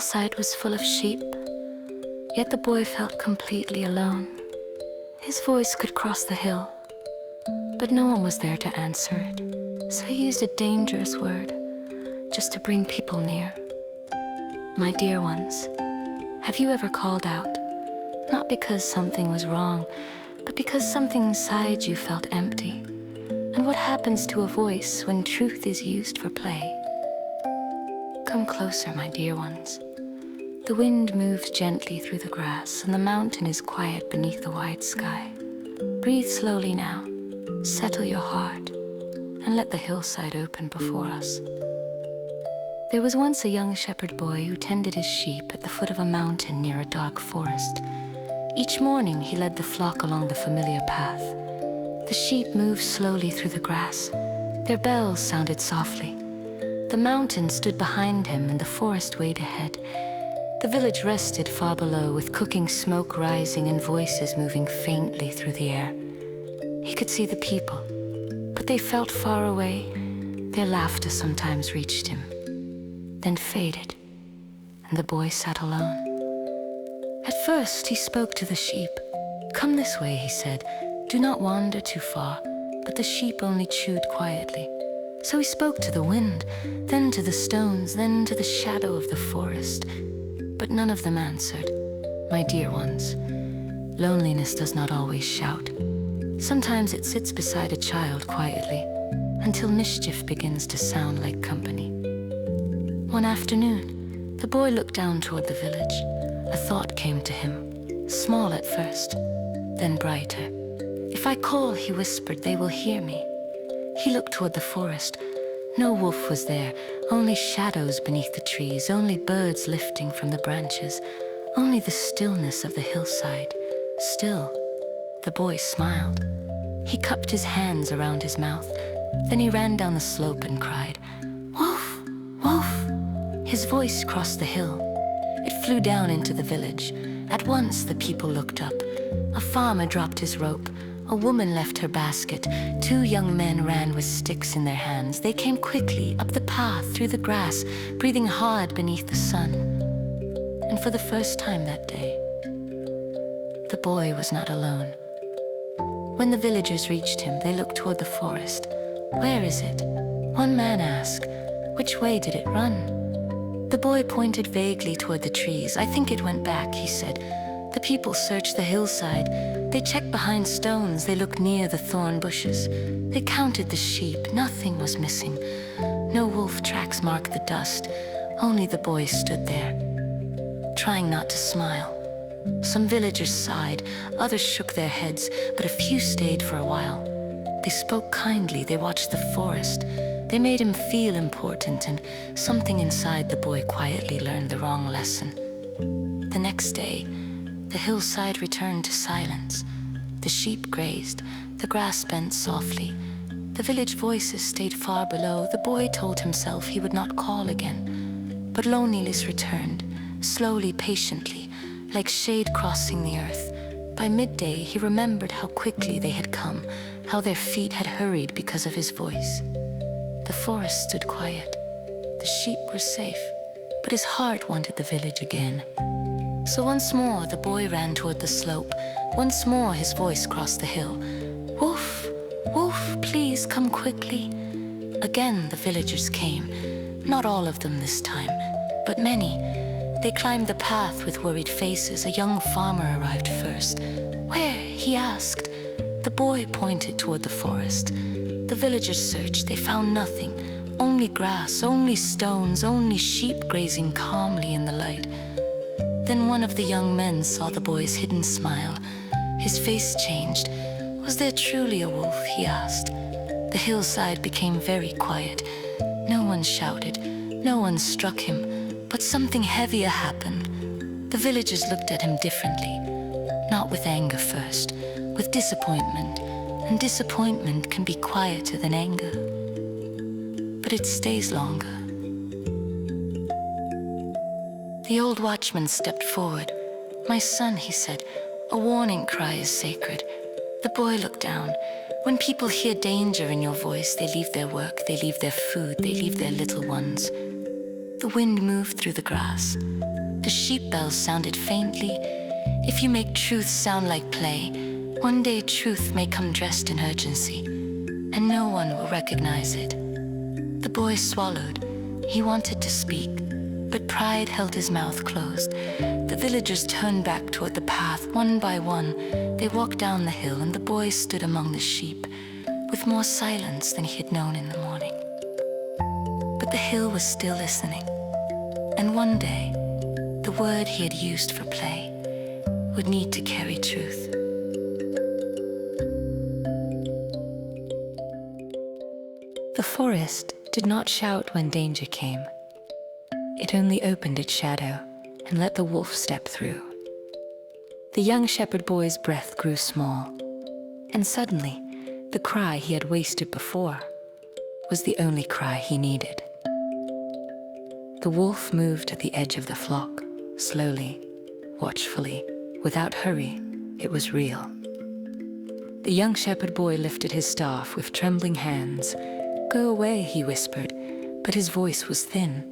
hillside was full of sheep, yet the boy felt completely alone. His voice could cross the hill, but no one was there to answer it. So he used a dangerous word, just to bring people near. My dear ones, have you ever called out? Not because something was wrong, but because something inside you felt empty. And what happens to a voice when truth is used for play? Come closer, my dear ones. The wind moves gently through the grass, and the mountain is quiet beneath the wide sky. Breathe slowly now, settle your heart, and let the hillside open before us. There was once a young shepherd boy who tended his sheep at the foot of a mountain near a dark forest. Each morning he led the flock along the familiar path. The sheep moved slowly through the grass. Their bells sounded softly. The mountain stood behind him and the forest wayed ahead. The village rested far below, with cooking smoke rising and voices moving faintly through the air. He could see the people, but they felt far away. Their laughter sometimes reached him, then faded, and the boy sat alone. At first he spoke to the sheep. "Come this way," he said. "Do not wander too far." But the sheep only chewed quietly. So he spoke to the wind, then to the stones, then to the shadow of the forest. But none of them answered. My dear ones, loneliness does not always shout. Sometimes it sits beside a child quietly, until mischief begins to sound like company. One afternoon, the boy looked down toward the village. A thought came to him, small at first, then brighter. "If I call," he whispered, "they will hear me." He looked toward the forest. No wolf was there, only shadows beneath the trees, only birds lifting from the branches, only the stillness of the hillside. Still, the boy smiled. He cupped his hands around his mouth. Then he ran down the slope and cried, "Wolf! Wolf!" His voice crossed the hill. It flew down into the village. At once the people looked up. A farmer dropped his rope. A woman left her basket. 2 young men ran with sticks in their hands. They came quickly up the path through the grass, breathing hard beneath the sun. And for the first time that day, the boy was not alone. When the villagers reached him, they looked toward the forest. "Where is it?" One man asked. "Which way did it run?" The boy pointed vaguely toward the trees. "I think it went back," he said. The people searched the hillside. They checked behind stones. They looked near the thorn bushes. They counted the sheep. Nothing was missing. No wolf tracks marked the dust. Only the boy stood there, trying not to smile. Some villagers sighed. Others shook their heads, but a few stayed for a while. They spoke kindly. They watched the forest. They made him feel important, and something inside the boy quietly learned the wrong lesson. The next day, the hillside returned to silence. The sheep grazed. The grass bent softly. The village voices stayed far below. The boy told himself he would not call again. But loneliness returned, slowly, patiently, like shade crossing the earth. By midday, he remembered how quickly they had come, how their feet had hurried because of his voice. The forest stood quiet. The sheep were safe, but his heart wanted the village again. So once more the boy ran toward the slope. Once more his voice crossed the hill. "Wolf! Wolf, please come quickly." Again the villagers came. Not all of them this time, but many. They climbed the path with worried faces. A young farmer arrived first. "Where?" he asked. The boy pointed toward the forest. The villagers searched. They found nothing. Only grass, only stones, only sheep grazing calmly in the light. Then one of the young men saw the boy's hidden smile. His face changed. "Was there truly a wolf?" he asked. The hillside became very quiet. No one shouted. No one struck him. But something heavier happened. The villagers looked at him differently. Not with anger first, with disappointment. And disappointment can be quieter than anger, but it stays longer. The old watchman stepped forward. "My son," he said, "a warning cry is sacred." The boy looked down. When people hear danger in your voice, they leave their work, they leave their food, they leave their little ones. The wind moved through the grass. The sheep bells sounded faintly. If you make truth sound like play, one day truth may come dressed in urgency, and no one will recognize it. The boy swallowed. He wanted to speak, but pride held his mouth closed. The villagers turned back toward the path, one by one. They walked down the hill, and the boy stood among the sheep, with more silence than he had known in the morning. But the hill was still listening, and one day, the word he had used for play would need to carry truth. The forest did not shout when danger came. It only opened its shadow and let the wolf step through. The young shepherd boy's breath grew small, and suddenly, the cry he had wasted before was the only cry he needed. The wolf moved at the edge of the flock, slowly, watchfully, without hurry. It was real. The young shepherd boy lifted his staff with trembling hands. "Go away," he whispered, but his voice was thin.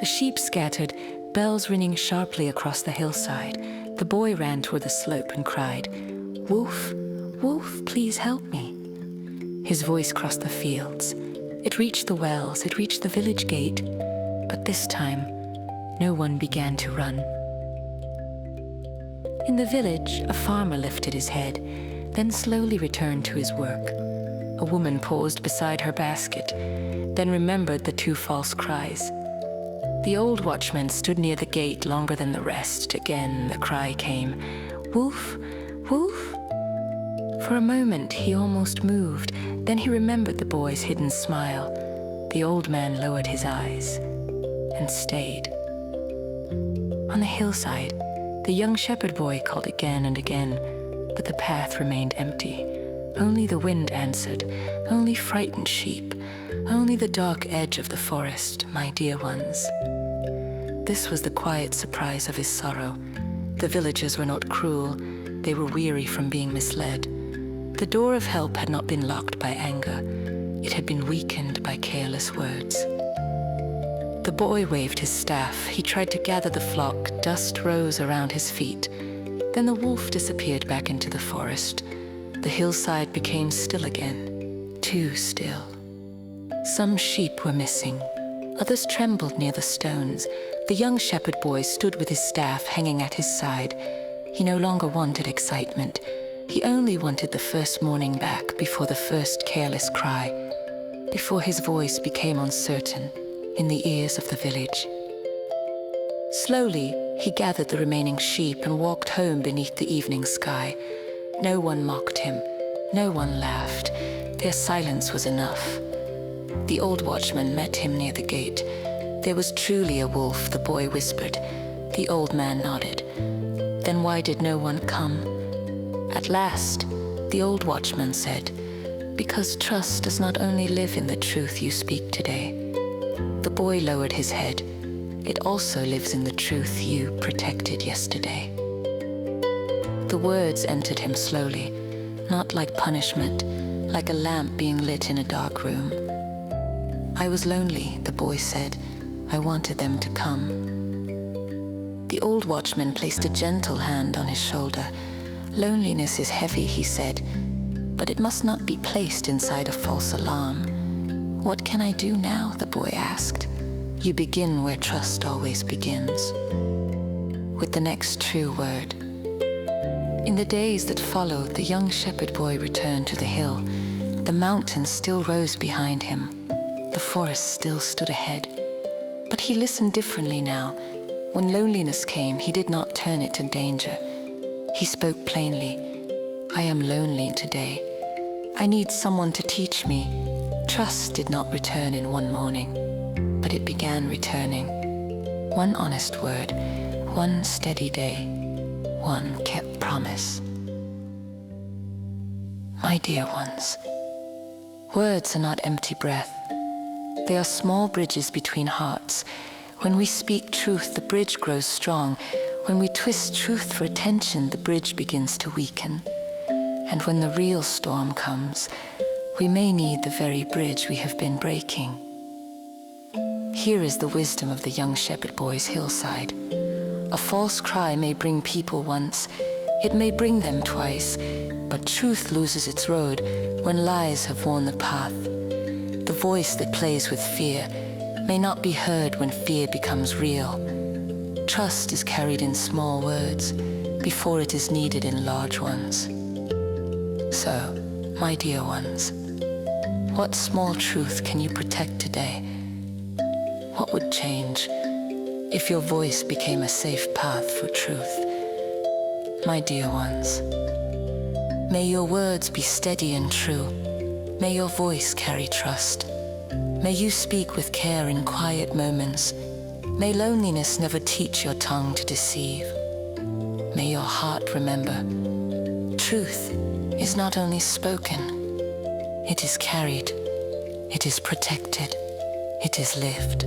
The sheep scattered, bells ringing sharply across the hillside. The boy ran toward the slope and cried, "Wolf, wolf, please help me." His voice crossed the fields. It reached the wells, it reached the village gate. But this time, no one began to run. In the village, a farmer lifted his head, then slowly returned to his work. A woman paused beside her basket, then remembered the two false cries. The old watchman stood near the gate longer than the rest. Again the cry came, "Wolf, wolf." For a moment he almost moved, then he remembered the boy's hidden smile. The old man lowered his eyes and stayed. On the hillside, the young shepherd boy called again and again, but the path remained empty. Only the wind answered, only frightened sheep, only the dark edge of the forest, my dear ones. This was the quiet surprise of his sorrow. The villagers were not cruel, they were weary from being misled. The door of help had not been locked by anger, it had been weakened by careless words. The boy waved his staff, he tried to gather the flock, dust rose around his feet. Then the wolf disappeared back into the forest. The hillside became still again, too still. Some sheep were missing. Others trembled near the stones. The young shepherd boy stood with his staff hanging at his side. He no longer wanted excitement. He only wanted the first morning back before the first careless cry, before his voice became uncertain in the ears of the village. Slowly, he gathered the remaining sheep and walked home beneath the evening sky. No one mocked him. No one laughed. Their silence was enough. The old watchman met him near the gate. "There was truly a wolf," the boy whispered. The old man nodded. "Then why did no one come?" At last, the old watchman said, "Because trust does not only live in the truth you speak today." The boy lowered his head. "It also lives in the truth you protected yesterday." The words entered him slowly, not like punishment, like a lamp being lit in a dark room. "I was lonely," the boy said. "I wanted them to come." The old watchman placed a gentle hand on his shoulder. "Loneliness is heavy," he said, "but it must not be placed inside a false alarm." "What can I do now?" the boy asked. "You begin where trust always begins, with the next true word." In the days that followed, the young shepherd boy returned to the hill. The mountains still rose behind him. The forest still stood ahead. But he listened differently now. When loneliness came, he did not turn it to danger. He spoke plainly. "I am lonely today. I need someone to teach me." Trust did not return in one morning, but it began returning. One honest word, one steady day, one kept promise. My dear ones, words are not empty breath. They are small bridges between hearts. When we speak truth, the bridge grows strong. When we twist truth for attention, the bridge begins to weaken. And when the real storm comes, we may need the very bridge we have been breaking. Here is the wisdom of the young shepherd boy's hillside. A false cry may bring people once, it may bring them twice, but truth loses its road when lies have worn the path. The voice that plays with fear may not be heard when fear becomes real. Trust is carried in small words before it is needed in large ones. So, my dear ones, what small truth can you protect today? What would change if your voice became a safe path for truth? My dear ones, may your words be steady and true. May your voice carry trust. May you speak with care in quiet moments. May loneliness never teach your tongue to deceive. May your heart remember, truth is not only spoken, it is carried, it is protected, it is lived.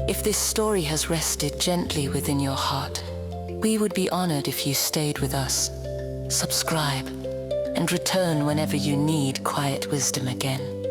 If this story has rested gently within your heart, we would be honored if you stayed with us. Subscribe and return whenever you need quiet wisdom again.